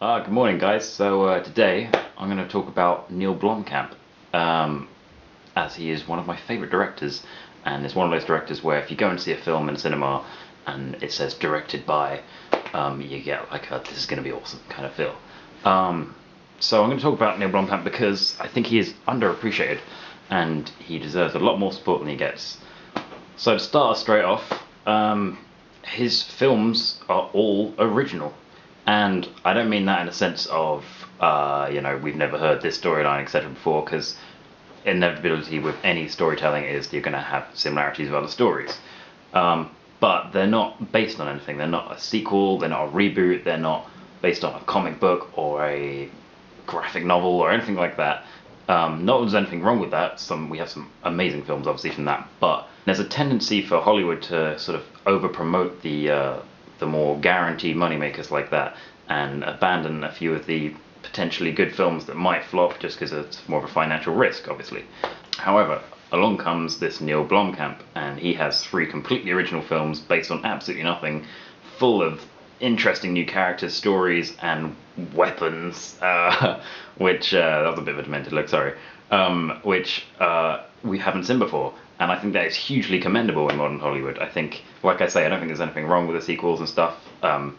Good morning, guys. Today I'm going to talk about Neill Blomkamp, as he is one of my favourite directors, and it's one of those directors where if you go and see a film in cinema and it says directed by, you get like a this is going to be awesome kind of feel. So I'm going to talk about Neill Blomkamp because I think he is underappreciated, and he deserves a lot more support than he gets. So to start us straight off, his films are all original. And I don't mean that in a sense of, we've never heard this storyline, etc. before, because inevitability with any storytelling is you're going to have similarities with other stories. But they're not based on anything. They're not a sequel, they're not a reboot, they're not based on a comic book or a graphic novel or anything like that. Not that there's anything wrong with that. We have some amazing films, obviously, from that. But there's a tendency for Hollywood to sort of over promote the more guaranteed moneymakers like that and abandon a few of the potentially good films that might flop just because it's more of a financial risk, obviously. However, along comes this Neill Blomkamp, and he has three completely original films based on absolutely nothing, full of interesting new characters, stories, and weapons, which that was a bit of a demented look, sorry, which we haven't seen before. And I think that is hugely commendable in modern Hollywood. I think, like I say, I don't think there's anything wrong with the sequels and stuff. A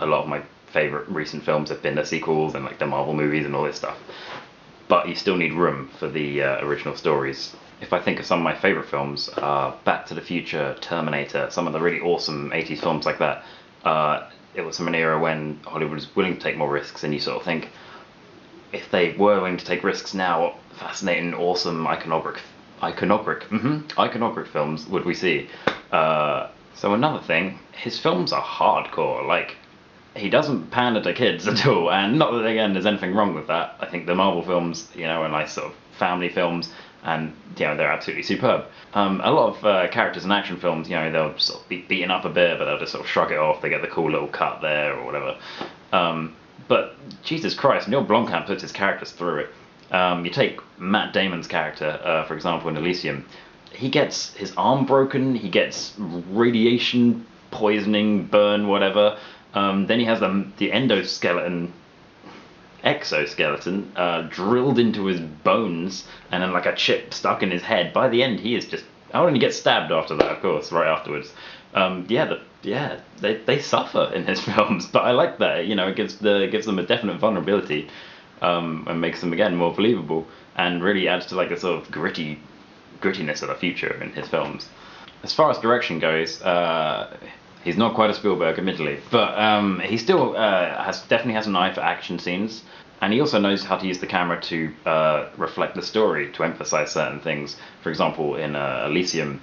lot of my favourite recent films have been the sequels and like the Marvel movies and all this stuff. But you still need room for the original stories. If I think of some of my favourite films, Back to the Future, Terminator, some of the really awesome 80s films like that, it was from an era when Hollywood was willing to take more risks, and you sort of think, if they were willing to take risks now, what fascinating, awesome, iconographic films would we see? So another thing, his films are hardcore. Like, he doesn't pander to kids at all, and not that again there's anything wrong with that. I think the Marvel films, are nice sort of family films, and they're absolutely superb. A lot of characters in action films, they'll sort of be beaten up a bit, but they'll just sort of shrug it off. They get the cool little cut there or whatever. But Jesus Christ, Neill Blomkamp puts his characters through it. You take Matt Damon's character, for example, in Elysium. He gets his arm broken, he gets radiation poisoning, burn, whatever. Then he has the exoskeleton drilled into his bones, and then like a chip stuck in his head. By the end, he is just. I only get stabbed after that, of course, right afterwards. They suffer in his films, but I like that. It gives them a definite vulnerability, and makes them again more believable, and really adds to like the sort of grittiness of the future in his films. As far as direction goes, he's not quite a Spielberg, admittedly, but he still definitely has an eye for action scenes, and he also knows how to use the camera to reflect the story, to emphasize certain things. For example, in Elysium,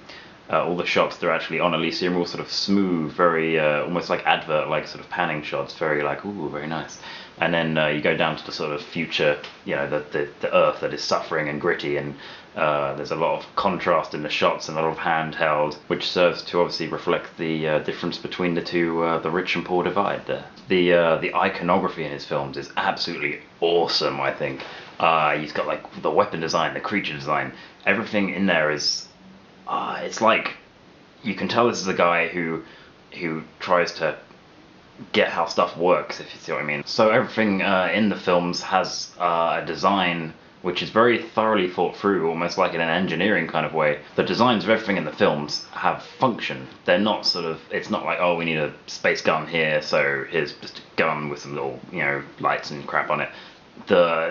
all the shots that are actually on Elysium are all sort of smooth, very almost like advert-like sort of panning shots, very like, ooh, very nice. And then you go down to the sort of future, the Earth that is suffering and gritty, and there's a lot of contrast in the shots and a lot of handheld, which serves to obviously reflect the difference between the two, the rich and poor divide there. The iconography in his films is absolutely awesome, I think. He's got like the weapon design, the creature design, everything in there is, it's like, you can tell this is a guy who tries to get how stuff works, if you see what I mean. So everything in the films has a design which is very thoroughly thought through, almost like in an engineering kind of way. The designs of everything in the films have function. They're not it's not like, oh, we need a space gun here, so here's just a gun with some little, lights and crap on it.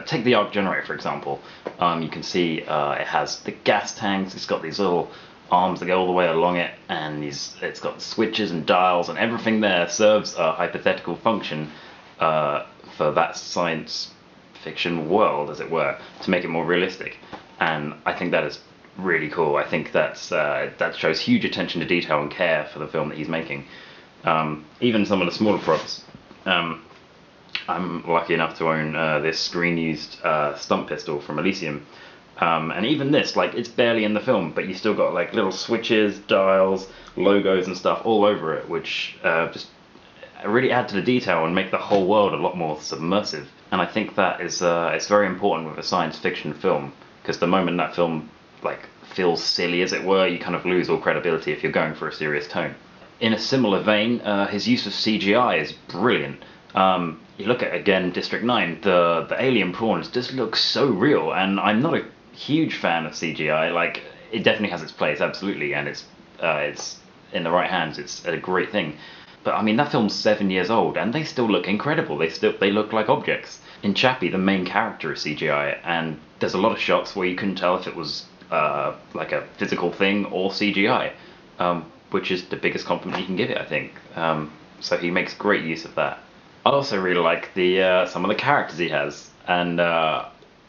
Take the arc generator, for example. You can see it has the gas tanks, it's got these little arms that go all the way along it, and it's got switches and dials, and everything there serves a hypothetical function for that science fiction world, as it were, to make it more realistic. And I think that is really cool. I think that shows huge attention to detail and care for the film that he's making. Even some of the smaller props. I'm lucky enough to own this screen-used stun pistol from Elysium. And even this, like, it's barely in the film, but you still got like little switches, dials, logos and stuff all over it, which just really add to the detail and make the whole world a lot more submersive. And I think that is it's very important with a science fiction film, because the moment that film like feels silly, as it were, you kind of lose all credibility if you're going for a serious tone. In a similar vein, his use of CGI is brilliant. you look at again District 9, the alien prawns just look so real, and I'm not a huge fan of CGI. Like, it definitely has its place, absolutely, and it's in the right hands, it's a great thing. But I mean, that film's 7 years old, and they still look incredible. They look like objects. In Chappie, the main character is CGI, and there's a lot of shots where you couldn't tell if it was like a physical thing or CGI, which is the biggest compliment you can give it, I think. So he makes great use of that. I also really like the some of the characters he has, and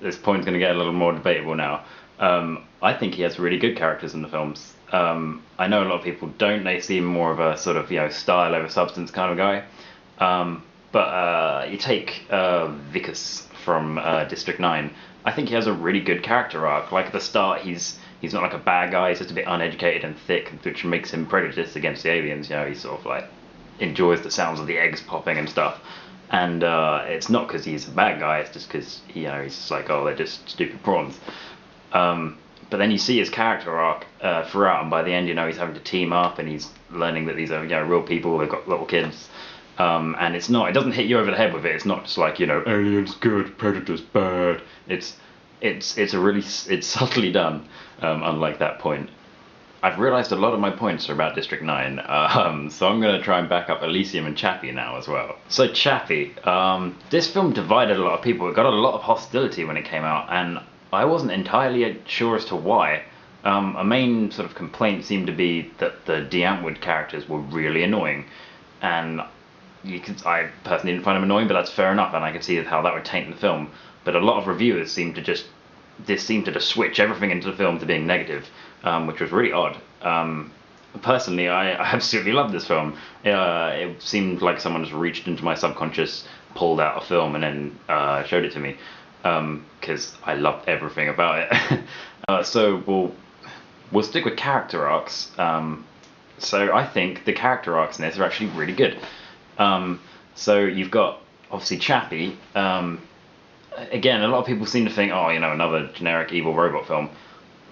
this point's going to get a little more debatable now. I think he has really good characters in the films. I know a lot of people don't. They see him more of a sort of style over substance kind of guy. But you take Vickers from District 9. I think he has a really good character arc. Like at the start, he's not like a bad guy. He's just a bit uneducated and thick, which makes him prejudiced against the aliens. He sort of like enjoys the sounds of the eggs popping and stuff. And it's not because he's a bad guy. It's just because he's just like, oh, they're just stupid prawns. But then you see his character arc throughout, and by the end, he's having to team up, and he's learning that these are real people. They've got little kids. And it doesn't hit you over the head with it. It's not just like aliens good, predators bad. It's subtly done. Unlike that point, I've realised a lot of my points are about District 9. So I'm going to try and back up Elysium and Chappie now as well. So Chappie, this film divided a lot of people. It got a lot of hostility when it came out, and I wasn't entirely sure as to why. A main sort of complaint seemed to be that the D'Antwoord characters were really annoying, and I personally didn't find him annoying, but that's fair enough, and I can see how that would taint the film. But a lot of reviewers seemed to just switch everything into the film to being negative, which was really odd. Personally, I absolutely loved this film. It seemed like someone just reached into my subconscious, pulled out a film, and then showed it to me, because I loved everything about it. So we'll stick with character arcs. So I think the character arcs in this are actually really good. So you've got obviously Chappie. Again, a lot of people seem to think, oh, another generic evil robot film.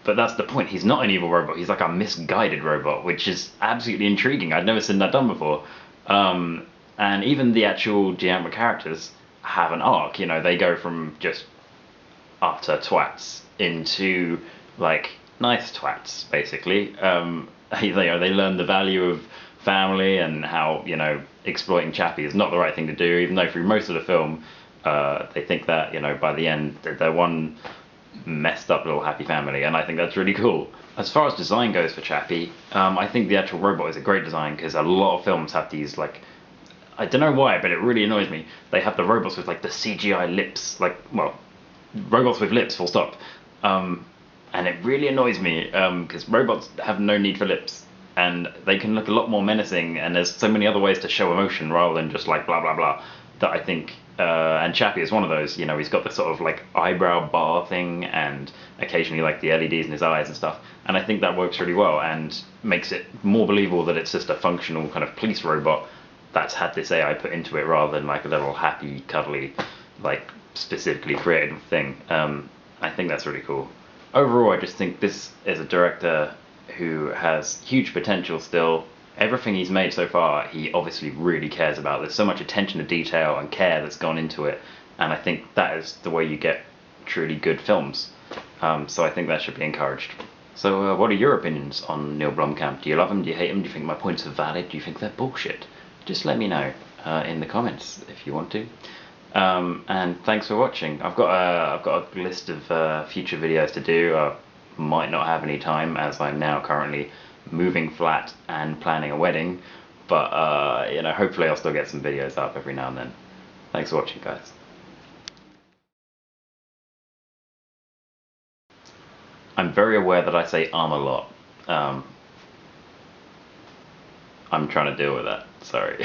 But that's the point. He's not an evil robot. He's like a misguided robot, which is absolutely intriguing. I'd never seen that done before. And even the actual D'Antwoord characters have an arc. They go from just utter twats into like nice twats, basically. They learn the value of family and how exploiting Chappie is not the right thing to do, even though through most of the film they think that by the end they're one messed up little happy family, and I think that's really cool. As far as design goes for Chappie, I think the actual robot is a great design, because a lot of films have these, like, I don't know why, but it really annoys me. They have the robots with like the CGI lips, robots with lips, full stop. And it really annoys me, because robots have no need for lips, and they can look a lot more menacing, and there's so many other ways to show emotion rather than just like blah blah blah, that I think, and Chappie is one of those. He's got the sort of like eyebrow bar thing, and occasionally like the LEDs in his eyes and stuff, and I think that works really well and makes it more believable that it's just a functional kind of police robot that's had this AI put into it, rather than like a little happy, cuddly, like specifically created thing. I think that's really cool. Overall, I just think this is a director who has huge potential still. Everything he's made so far, he obviously really cares about. There's so much attention to detail and care that's gone into it, and I think that is the way you get truly good films. So I think that should be encouraged. So what are your opinions on Neill Blomkamp? Do you love him? Do you hate him? Do you think my points are valid? Do you think they're bullshit? Just let me know in the comments if you want to. And thanks for watching. I've got a list of future videos to do. I might not have any time, as I'm now currently moving flat and planning a wedding, but hopefully I'll still get some videos up every now and then. Thanks for watching, guys. I'm very aware that I say a lot. I'm trying to deal with that, sorry.